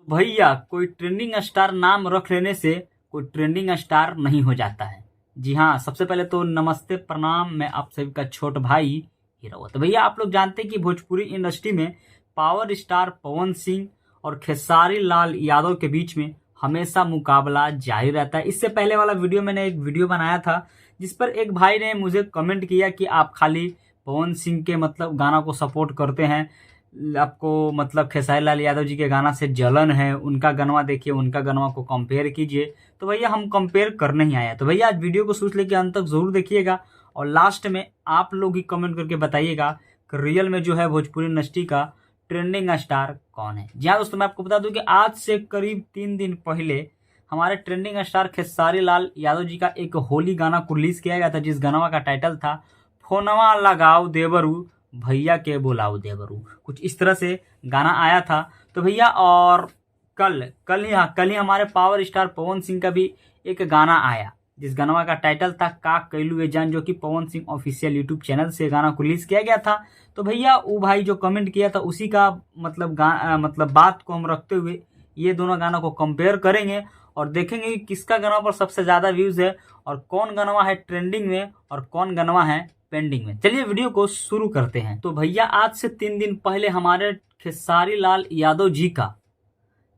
भैया कोई trending star नाम रख लेने से कोई ट्रेंडिंग स्टार नहीं हो जाता है। जी हाँ, सबसे पहले तो नमस्ते प्रणाम, मैं आप सभी का छोट भाई हीरो। तो भैया आप लोग जानते हैं कि भोजपुरी इंडस्ट्री में पावर स्टार पवन सिंह और खेसारी लाल यादव के बीच में हमेशा मुकाबला जारी रहता है। इससे पहले वाला वीडियो मैंने एक वीडियो बनाया था जिस पर एक भाई ने मुझे कमेंट किया कि आप खाली पवन सिंह के मतलब गाना को सपोर्ट करते हैं, आपको मतलब खेसारी लाल यादव जी के गाना से जलन है, उनका गनवा देखिए, उनका गनवा को कंपेयर कीजिए। तो भैया हम कंपेयर करने ही आए हैं। तो भैया आज वीडियो को सोच लेके अंत तक जरूर देखिएगा और लास्ट में आप लोग ही कमेंट करके बताइएगा कि रियल में जो है भोजपुरी इंडस्ट्री का ट्रेंडिंग स्टार कौन है। जी हाँ दोस्तों, मैं आपको बता दूं कि आज से करीब 3 दिन पहले हमारे ट्रेंडिंग स्टार खेसारी लाल यादव जी का एक होली गाना को रिलीज किया गया था, जिस गाना का टाइटल था फोनवा लगाओ देवरू भैया के बुलाओ देवरू। कुछ इस तरह से गाना आया था। तो भैया और कल ही हमारे पावर स्टार पवन सिंह का भी एक गाना आया जिस गाना का टाइटल था का कैलू ए जान, जो कि Pawan Singh official YouTube channel से गाना को रिलीज किया गया था। तो भैया वो भाई जो कमेंट किया था उसी का मतलब बात को हम रखते हुए ये दोनों गानों को कंपेयर करेंगे और देखेंगे कि किसका गाना पर सबसे ज्यादा व्यूज है और कौन गाना है ट्रेंडिंग में और कौन गाना है पेंडिंग में। चलिए वीडियो को शुरू करते हैं। तो भैया आज से 3 दिन पहले हमारे खेसारी लाल यादव जी का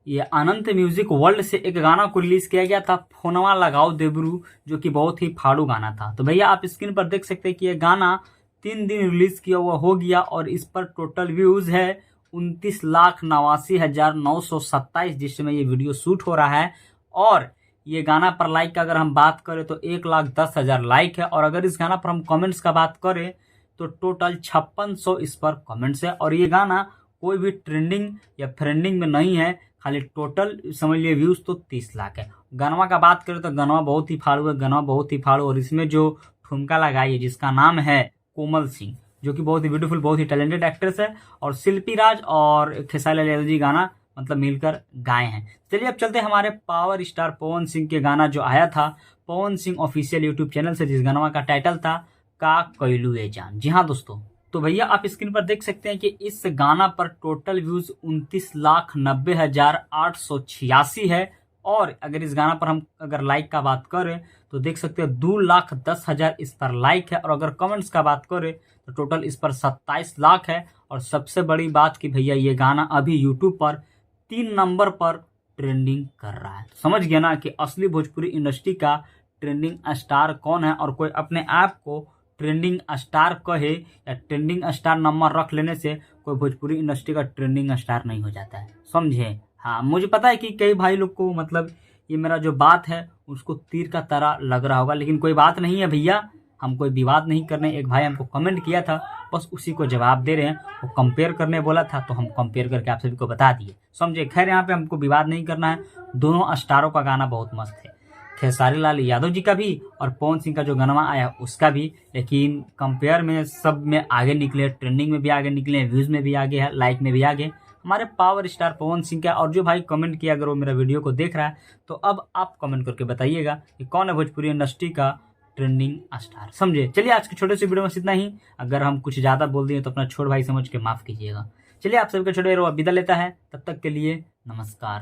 ये अनंत म्यूजिक वर्ल्ड से एक गाना को रिलीज किया गया था फोनवा लगाओ देवरू, जो कि बहुत ही फाड़ू गाना था। तो भैया आप स्क्रीन पर देख सकते हैं कि ये गाना 3 दिन रिलीज किया हुआ हो गया और इस पर टोटल व्यूज है 29,89,927 जिस समय ये वीडियो शूट हो रहा है। और ये गाना पर लाइक का अगर हम बात करें तो 1,10,000 लाइक है। और अगर इस गाना पर हम कमेंट्स का बात करें तो टोटल 5600 इस पर कमेंट्स है। और ये गाना कोई भी ट्रेंडिंग या फ्रेंडिंग में नहीं है, खाली टोटल समझ लिए व्यूज तो 30 लाख है। गानवा का बात करें तो गानवा बहुत ही फाड़ू है, गानवा बहुत ही फाड़ू। और इसमें जो ठुमका लगाई है जिसका नाम है कोमल सिंह, जो कि बहुत ही ब्यूटीफुल, बहुत ही टैलेंटेड एक्ट्रेस है। और शिल्पी राज और खेसारी लाल यादव जी गाना मतलब मिलकर गाए हैं। चलिए अब चलते हैं हमारे पावर स्टार पवन सिंह के गाना जो आया था Pawan Singh official YouTube channel से, जिस गाना का टाइटल था का कैलू ए जान। जी हाँ दोस्तों, तो भैया आप स्क्रीन पर देख सकते हैं कि इस गाना पर टोटल व्यूज 29,90,886 है। और अगर इस गाना पर हम अगर लाइक का बात करें तो देख सकते हैं 2,10,000 इस पर लाइक है। और अगर कमेंट्स का बात करें तो टोटल इस पर 27 लाख है। और सबसे बड़ी बात कि भैया ये गाना अभी यूट्यूब पर 3 नंबर पर ट्रेंडिंग कर रहा है। तो समझ गया ना कि असली भोजपुरी इंडस्ट्री का ट्रेंडिंग स्टार कौन है। और कोई अपने आप को ट्रेंडिंग स्टार कहे या ट्रेंडिंग स्टार नंबर रख लेने से कोई भोजपुरी इंडस्ट्री का ट्रेंडिंग स्टार नहीं हो जाता है, समझे। हाँ, मुझे पता है कि कई भाई लोग को मतलब ये मेरा जो बात है उसको तीर का तरह लग रहा होगा, लेकिन कोई बात नहीं है भैया, हम कोई विवाद नहीं करने। एक भाई हमको कमेंट किया था, बस उसी को जवाब दे रहे हैं। वो कंपेयर करने बोला था तो हम कंपेयर करके आप सभी को बता दिए, समझे। खैर यहाँ पे हमको विवाद नहीं करना है। दोनों स्टारों का गाना बहुत मस्त है, खेसारी लाल यादव जी का भी और पवन सिंह का जो गाना आया उसका भी। लेकिन कंपेयर में सब में आगे निकले, ट्रेंडिंग में भी आगे निकले, व्यूज में भी आगे है, लाइक में भी आगे हमारे पावर स्टार पवन सिंह का। और जो भाई कमेंट किया अगर वो मेरा वीडियो को देख रहा है तो अब आप कमेंट करके बताइएगा कि कौन है भोजपुरी इंडस्ट्री का ट्रेंडिंग स्टार, समझे। चलिए आज के छोटे से वीडियो में इतना ही। अगर हम कुछ ज्यादा बोल दिए तो अपना छोट भाई समझ के माफ कीजिएगा। चलिए आप सभी का छोटे विदा लेता है, तब तक के लिए नमस्कार।